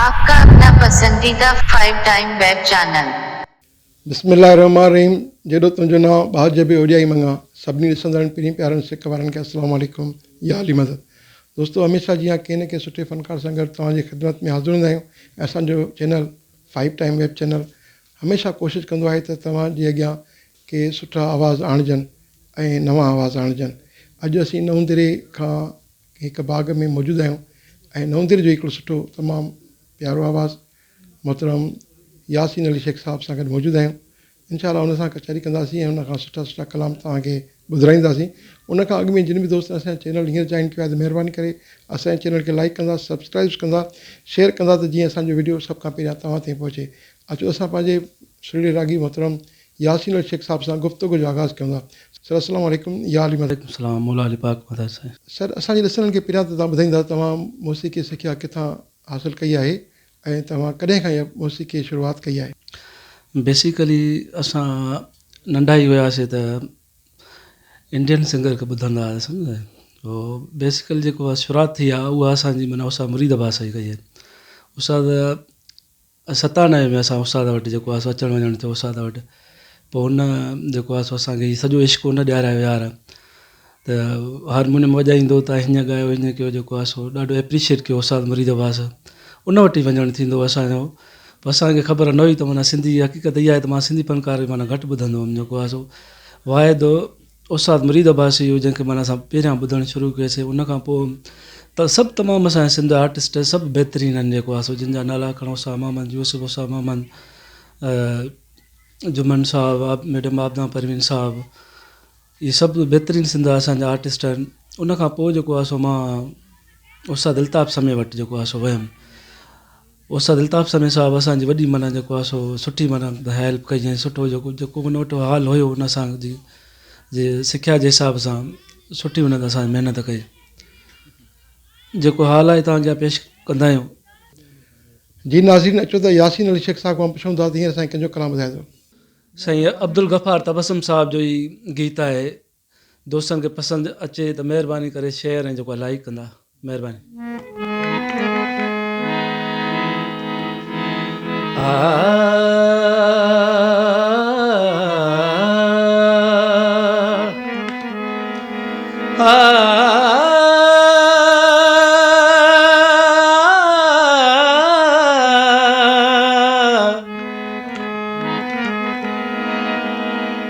आपका अपना पसंदीदा 5 टाइम वेब चैनल। बिस्मिल्लाहिर्रहमानिर्रहीम। जेॾो तुंहिंजो नाम बाज बि ओॼाई मंगा सभिनी ॾिसंदड़नि पहिरीं प्यारनि सिक वारनि खे अस्सलाम वालेकुम या अली मदद। दोस्तों, हमेशह जीअं कंहिं न कंहिं सुठे फ़नकार सां गॾु तव्हांजी ख़िदमत में हाज़िर हूंदा आहियूं। ऐं असांजो चैनल 5 टाइम वेब चैनल हमेशह कोशिशि कंदो आहे त तव्हांजे अॻियां के सुठा आवाज़ आणिजनि ऐं नवां आवाज़ आणिजनि। अॼु असीं नवंदिरे खां हिकु बाग़ में मौजूदु आहियूं ऐं नवंदिरे जो हिकिड़ो सुठो तमामु प्यारो आवाज़ मोहतरम यासीन अली शेख साहब सां गॾु मौजूदु आहियूं। इंशाअल्लाह हुन सां कचहरी कंदासीं ऐं हुन खां सुठा सुठा कलाम तव्हांखे ॿुधाईंदासीं। उन खां अॻु में जिन बि दोस्त असांजे चैनल हींअर जॉइन कयो आहे त महिरबानी करे असांजे चैनल खे लाइक कंदा, सब्सक्राइब कंदा, शेयर कंदा त जीअं असांजो वीडियो सभ खां पहिरियां तव्हां ताईं पहुचे। अचो असां पंहिंजे सुहिणे रागी मोहतरम यासीन अली शेख साहब सां गुफ़्तगू जो आगाज़ कयूं था। सर अस्सलाम वालेकुम या अली मदद। सलाम मौला अली पाक मदद साईं। सर, असांजे ॾिसणनि खे पहिरियां त तव्हां ॿुधाईंदा तव्हां मौसीक़ी सिखिया किथां हासिलु कई आहे ऐं तव्हां कॾहिं खां इहा मौसीक़ी जी शुरूआति कई आहे? बेसिकली असां नंढा ई हुआसीं त इंडियन सिंगर खे ॿुधंदा हुआसीं सम्झो। पोइ बेसिकली जेको आहे शुरूआति थी आहे उहा असांजी माना उस्ताद मुरीद अब्बास साईं कई आहे। उस्ताद 97 में असां उस्ताद वटि जेको आहे अचणु वञणु थियो उस्ताद वटि। पोइ हुन जेको आहे असांखे सॼो इश्क़ हुन ॾियारायो यार त हारमोनियम वॼाईंदो त हीअं ॻायो हीअं कयो, जेको आहे सो ॾाढो एप्रिशिएट कयो उस्ताद मुरीद अब्बास। उन वटि ई वञणु थींदो असांजो। पोइ असांखे ख़बर न हुई त माना सिंधी हक़ीक़त इहा आहे त मां सिंधी फ़नकार माना घटि ॿुधंदो हुअमि। जेको आहे सो वाहिद उस्ताद मुरीद अब्बास हुयो जंहिंखे माना असां पहिरियां ॿुधणु शुरू कयोसीं। उन खां पोइ त सभु तमामु असांजा सिंध आर्टिस्ट सभु बहितरीनु आहिनि। जेको आहे सो जिन जा नाला खणो उस्ताद मोहम्मद यूसुफ, उस्ताद मोहम्मद जुमन साहब, मैडम आबदा परवीन साहब, इहे सभु बहितरीनु सिंध असांजा आर्टिस्ट आहिनि। उन खां पोइ जेको आहे सो मां उस्ताद अल्ताफ़ समय वटि जेको आहे सो वियुमि। उस्ताद अल्ताफ़ समय साहब असांजी वॾी माना जेको आहे सो सुठी माना हेल्प कई ऐं सुठो जेको उन वटि हाल हुयो उन सां जे सिखिया जे हिसाब सां सुठी हुन ते असां महिनत कई। जेको हाल आहे तव्हांखे पेश कंदा आहियूं। जी नाज़रीन, अचो त यासीन अली शेख साहब खां पुछूं था त हींअर असांखे कंहिंजो कलाम ॿुधाए थो। साईं अब्दुल गफ़ार तबसम साहब जो ई गीत आहे। दोस्तनि खे पसंदि अचे त महिरबानी करे शेयर ऐं जेको आहे लाइक कंदा, महिरबानी।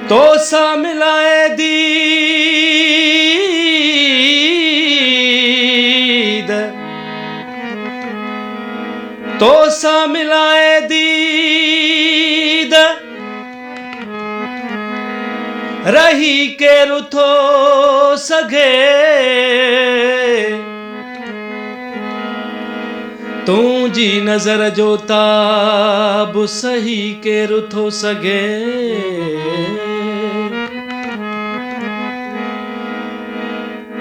तो सा मिलाए दीद, तो सा मिलाए दीद, रही के रुथो सघे, तुंहिंजी नज़र जो ताब सही के रुथो सघे।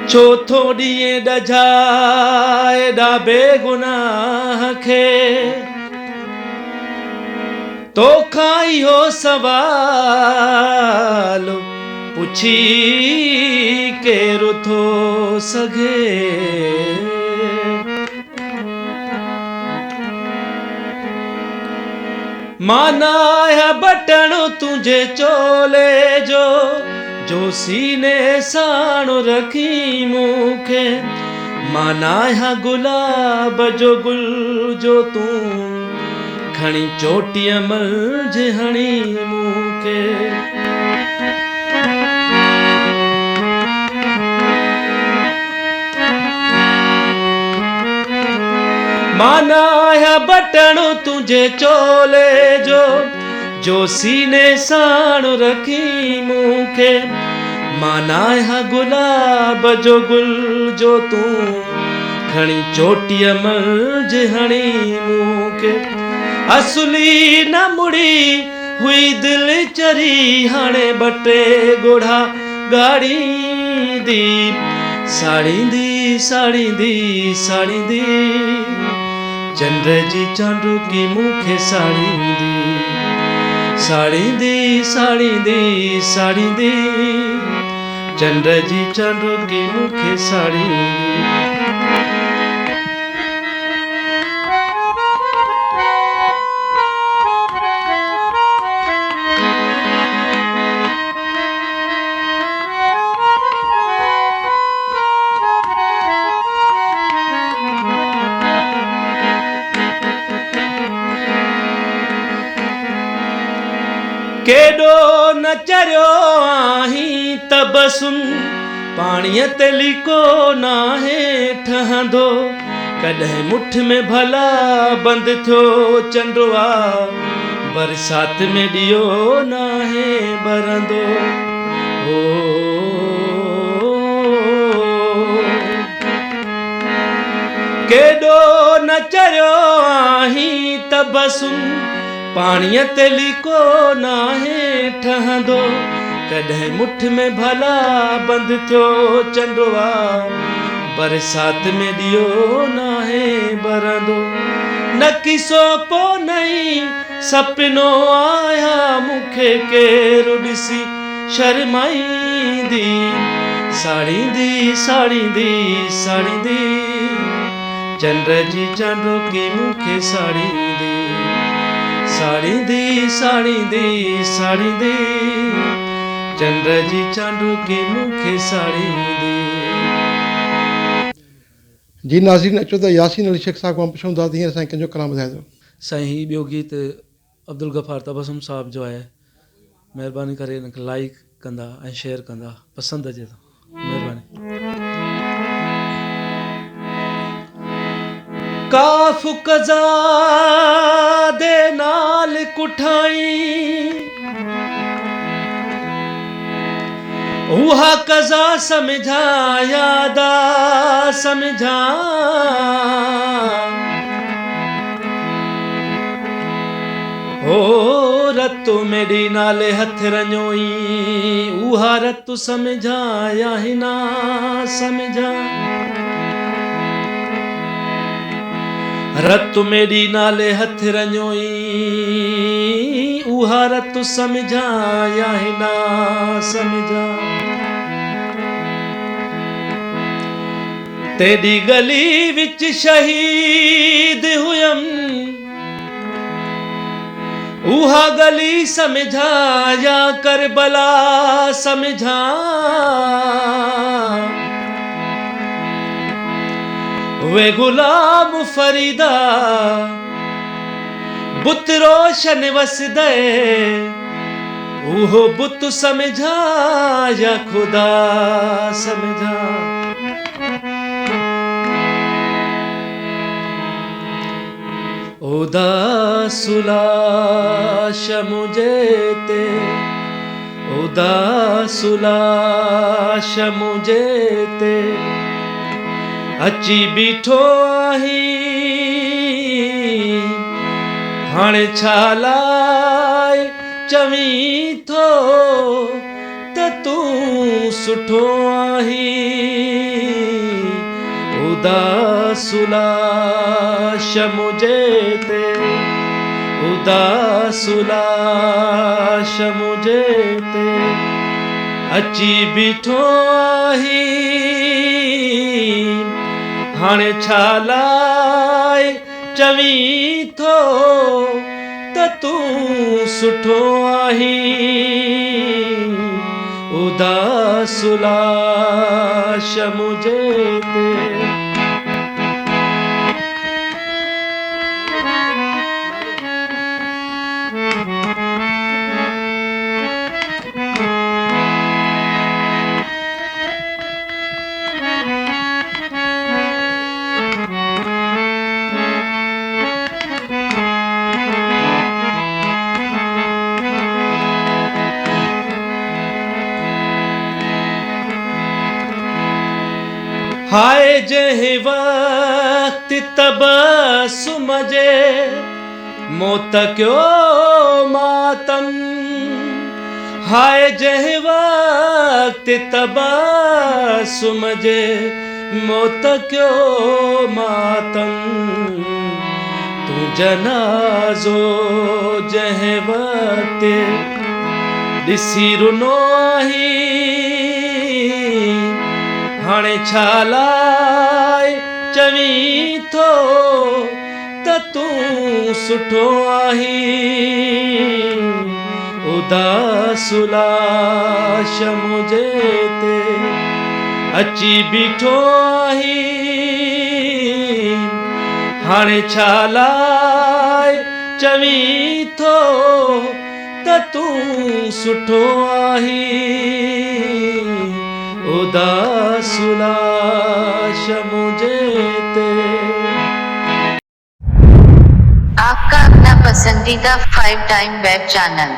छो थो ॾींहुं ॾझाए एॾा बेगुनाह खे, तोखां इहो सवाल पुछी केरु थो सघे। माना है बटण तुंहिंजे चोले जो सीने साणु रखी मूंखे। माना है गुलाब जो गुल जो तूं खणी चोटीअ मंझि हणी मूंखे। माना है बटण तुंहिंजे चोले जो सीने साण रखी मूंखे। माना है गुलाब जो गुल जो तूं खणी चोटीअ मंझि हणी मूंखे। असुली न मुड़ी हुई दिलि चरी, हाणे ॿ टे ॻोढ़ा ॻाढ़ींदी, साड़ींदी साड़ींदी साड़ींदी, चंड जी चांडुकी मूंखे साड़ींदी, साड़ींदी साड़ींदी साड़ींदी, चंड जी चांडुकी मूंखे साड़ींदी। केॾो न चरियो आहीं त बसुन पाणीअ ते लिको नाहे ठहंदो कॾहिं मुठ में भला बंदि थियो चंडवा बरसात में ॾियो नाहे ॿरंदो ओ केॾो न चरियो आहीं त बसुन पाणीअ ते लिको नाहे ठहंदो कॾहिं मुठ में भला बंदि थियो चंडवा बरसात में ॾियो नाहे ॿरंदो न किसो पो नई सपनो आया मूंखे केरु ॾिसी शर्माईंदी साड़ींदी साड़ींदी साड़ींदी चंड जी चांडोकी मूंखे साड़ींदी साड़ींदी साड़ींदी साड़ींदी चंड जी चांडोकी मूंखे साड़ींदी। जी नाज़रीन अचो त यासीन अली शेख साहब खां पुछूं था त हींअर साईं कंहिंजो कलाम ॿुधाए थो। साईं ही ॿियो गीत अब्दुल गफ़ार तबसुम साहब जो आहे महिरबानी करे हिनखे लाइक कंदा ऐं शेयर कंदा पसंदि अचे थो महिरबानी। काफ कज़ा दे नाल कुठाई उहा कज़ा समझा यादा समझा ओ रतु मेरी नाले हथ रञोई उहा रतु समझा या हिना समझा रतु मेरी नाले हथ रञोई उहा रतु समझा या हिना समझा तेरी गली विच शहीद हुयम उहा गली समझा या करबला समझा वे गुलाम फरीदा बुत रोशन वसदे उहो बुत समझा या खुदा समझा उदासुलाश मुझे ते उदासुलाश मुझे ते अची बीठो आहीं हाणे छा लाइ चवीं थो त तूं सुठो आहीं उदासुलाश मुझे ते उदासुलाश मुझे ते अची बीठो आहीं हाणे छा लाइ चवीं थो त तूं सुठो आहीं उदासुलाश मुझे ते हाय जंहिं वक्त तबसुम जे मौत कयो मातम हाय जंहिं वक्त तबसुम जे मौत कयो मातम तूं जनाज़ो जंहिं वक्त ॾिसी रुनो आहीं हाणे छा लाइ चवीं थो त तूं सुठो आहीं उदासुलाश मुझे ते अची बीठो आहीं हाणे छा लाइ चवीं थो त त तूं सुठो आहीं उदास लाश मुझे ते। आपका अपना पसंदीदा 5 टाइम वेब चैनल।